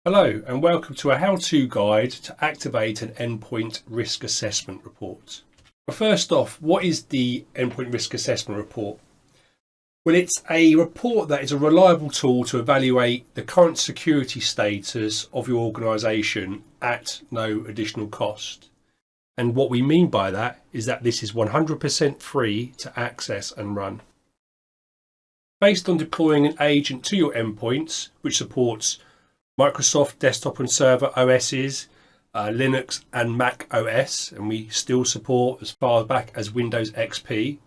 Hello and welcome to a how-to guide to activate an endpoint risk assessment report. Well, first off, what is the endpoint risk assessment report? Well, it's a report that is a reliable tool to evaluate the current security status of your organisation at no additional cost. And what we mean by that is that this is 100% free to access and run. Based on deploying an agent to your endpoints, which supports Microsoft desktop and server OSs, Linux and Mac OS, and we still support as far back as Windows XP.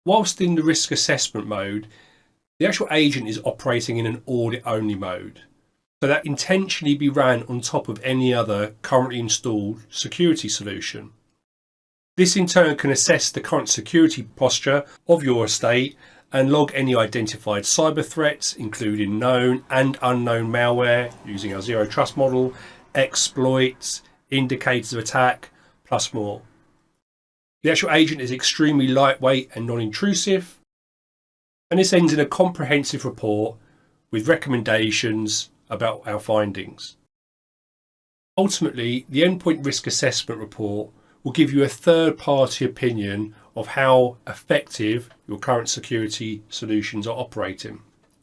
Whilst in the risk assessment mode, the actual agent is operating in an audit-only mode. So that intentionally be ran on top of any other currently installed security solution. This in turn can assess the current security posture of your estate and log any identified cyber threats, including known and unknown malware using our zero trust model, exploits, indicators of attack, plus more. The actual agent is extremely lightweight and non-intrusive, and this ends in a comprehensive report with recommendations about our findings. Ultimately, the Endpoint Risk Assessment Report will give you a third-party opinion of how effective your current security solutions are operating.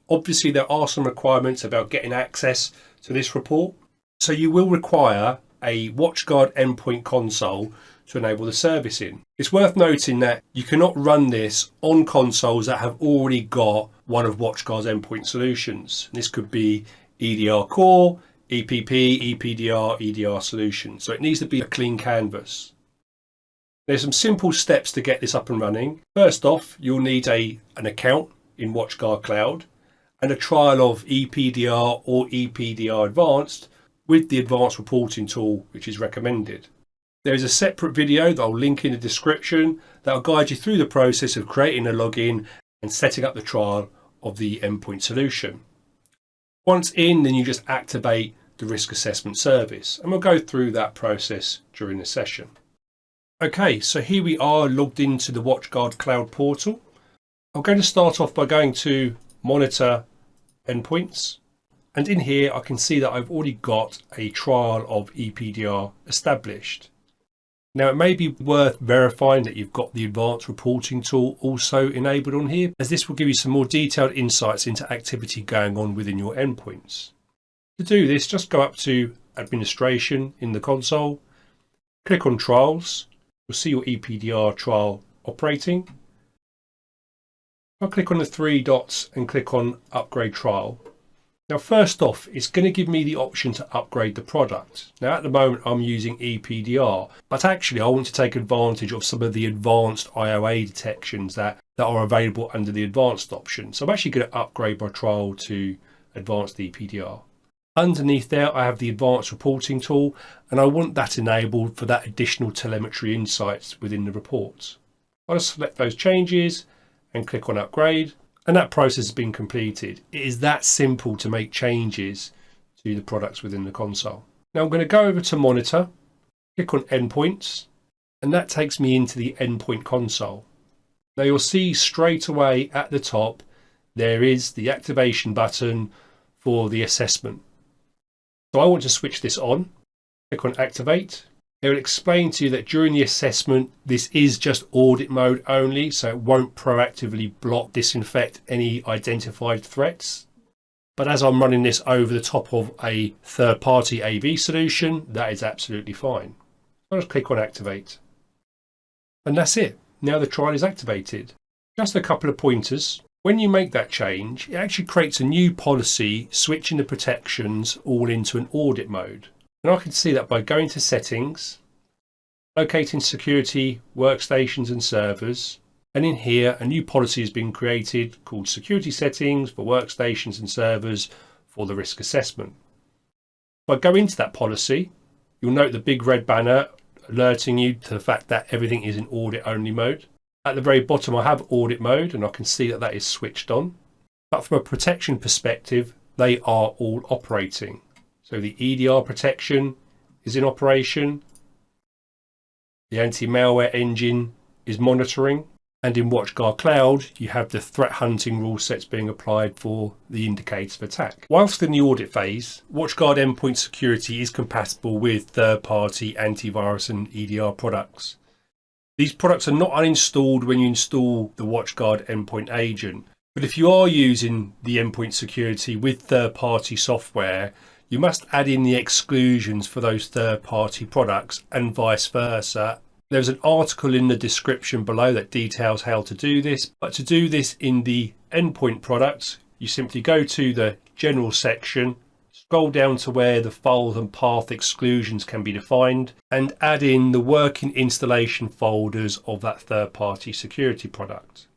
Obviously, there are some requirements about getting access to this report. So you will require a WatchGuard endpoint console to enable the servicing. It's worth noting that you cannot run this on consoles that have already got one of WatchGuard's endpoint solutions. This could be EDR Core, EPP, EPDR, EDR solutions. So it needs to be a clean canvas. There's some simple steps to get this up and running. First off, you'll need an account in WatchGuard Cloud and a trial of EPDR or EPDR Advanced with the advanced reporting tool, which is recommended. There is a separate video that I'll link in the description that will guide you through the process of creating a login and setting up the trial of the endpoint solution. Once in, then you just activate the risk assessment service, and we'll go through that process during the session. Okay, so here we are logged into the WatchGuard Cloud portal. I'm going to start off by going to Monitor Endpoints. And in here, I can see that I've already got a trial of EPDR established. Now, it may be worth verifying that you've got the advanced reporting tool also enabled on here, as this will give you some more detailed insights into activity going on within your endpoints. To do this, just go up to Administration in the console, click on Trials. You'll see your EPDR trial operating. I'll click on the three dots and click on Upgrade Trial. Now, first off, it's going to give me the option to upgrade the product. Now, at the moment, I'm using EPDR, but actually I want to take advantage of some of the advanced IOA detections that are available under the advanced option. So I'm actually going to upgrade my trial to advanced EPDR. Underneath there, I have the advanced reporting tool, and I want that enabled for that additional telemetry insights within the reports. I'll just select those changes and click on upgrade, and that process has been completed. It is that simple to make changes to the products within the console. Now I'm going to go over to Monitor, click on Endpoints, and that takes me into the Endpoint console. Now you'll see straight away at the top, there is the activation button for the assessment. So I want to switch this on, click on Activate. It will explain to you that during the assessment, this is just audit mode only, so it won't proactively block, disinfect any identified threats. But as I'm running this over the top of a third-party AV solution, that is absolutely fine. I'll just click on Activate. And that's it. Now the trial is activated. Just a couple of pointers. When you make that change, it actually creates a new policy, switching the protections all into an audit mode. And I can see that by going to Settings, locating Security, Workstations and Servers, and in here a new policy has been created called Security Settings for Workstations and Servers for the risk assessment. If I go into that policy, you'll note the big red banner alerting you to the fact that everything is in audit only mode. At the very bottom I have audit mode, and I can see that that is switched on. But from a protection perspective, they are all operating. So the EDR protection is in operation. The anti-malware engine is monitoring. And in WatchGuard Cloud, you have the threat hunting rule sets being applied for the indicators of attack. Whilst in the audit phase, WatchGuard Endpoint Security is compatible with third-party antivirus and EDR products. These products are not uninstalled when you install the WatchGuard Endpoint agent, but if you are using the endpoint security with third-party software, you must add in the exclusions for those third-party products and vice versa. There's an article in the description below that details how to do this, but to do this in the endpoint products, you simply go to the general section, scroll down to where the files and path exclusions can be defined, and add in the working installation folders of that third-party security product.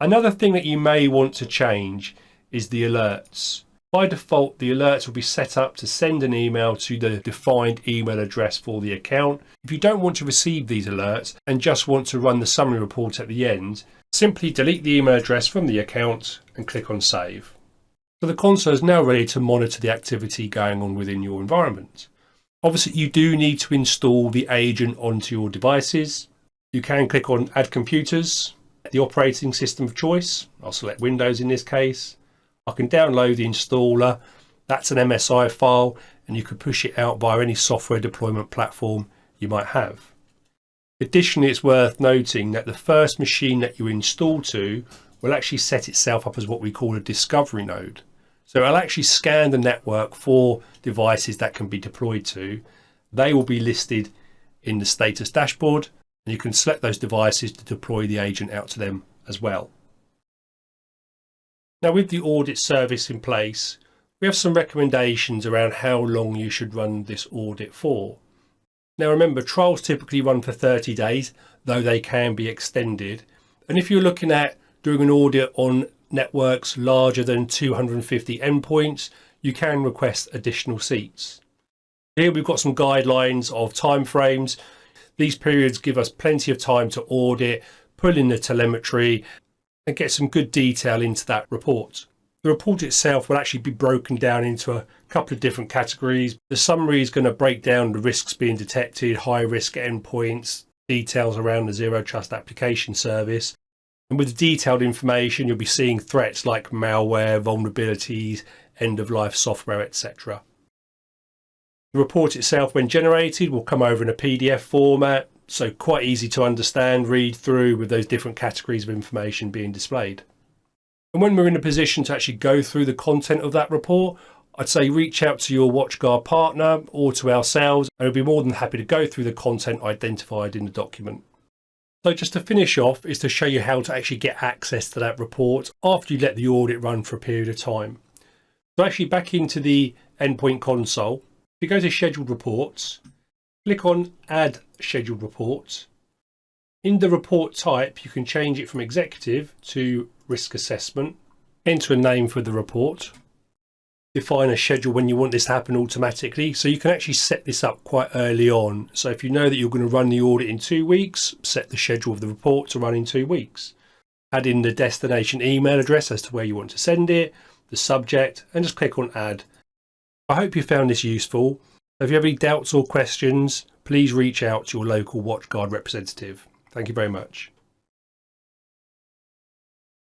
Another thing that you may want to change is the alerts. By default, the alerts will be set up to send an email to the defined email address for the account. If you don't want to receive these alerts and just want to run the summary report at the end, simply delete the email address from the account and click on Save. So the console is now ready to monitor the activity going on within your environment. Obviously, you do need to install the agent onto your devices. You can click on Add Computers, the operating system of choice. I'll select Windows in this case. I can download the installer. That's an MSI file, and you can push it out via any software deployment platform you might have. Additionally, it's worth noting that the first machine that you install to will actually set itself up as what we call a discovery node. So it'll actually scan the network for devices that can be deployed to. They will be listed in the status dashboard, and you can select those devices to deploy the agent out to them as well. Now, with the audit service in place, we have some recommendations around how long you should run this audit for. Now remember, trials typically run for 30 days, though they can be extended. And if you're looking at doing an audit on networks larger than 250 endpoints, you can request additional seats. Here we've got some guidelines of timeframes. These periods give us plenty of time to audit, pull in the telemetry, and get some good detail into that report. The report itself will actually be broken down into a couple of different categories. The summary is going to break down the risks being detected, high risk endpoints, details around the Zero Trust application service. And with the detailed information, you'll be seeing threats like malware, vulnerabilities, end-of-life software, etc. The report itself, when generated, will come over in a PDF format, so quite easy to understand, read through with those different categories of information being displayed. And when we're in a position to actually go through the content of that report, I'd say reach out to your WatchGuard partner or to ourselves, and we'll be more than happy to go through the content identified in the document. So just to finish off is to show you how to actually get access to that report after you let the audit run for a period of time. So actually back into the Endpoint console, if you go to Scheduled Reports, click on Add Scheduled Reports. In the report type, you can change it from Executive to Risk Assessment. Enter a name for the report. Define a schedule when you want this to happen automatically. So you can actually set this up quite early on. So if you know that you're going to run the audit in 2 weeks, set the schedule of the report to run in 2 weeks. Add in the destination email address as to where you want to send it, the subject, and just click on Add. I hope you found this useful. If you have any doubts or questions, please reach out to your local WatchGuard representative. Thank you very much.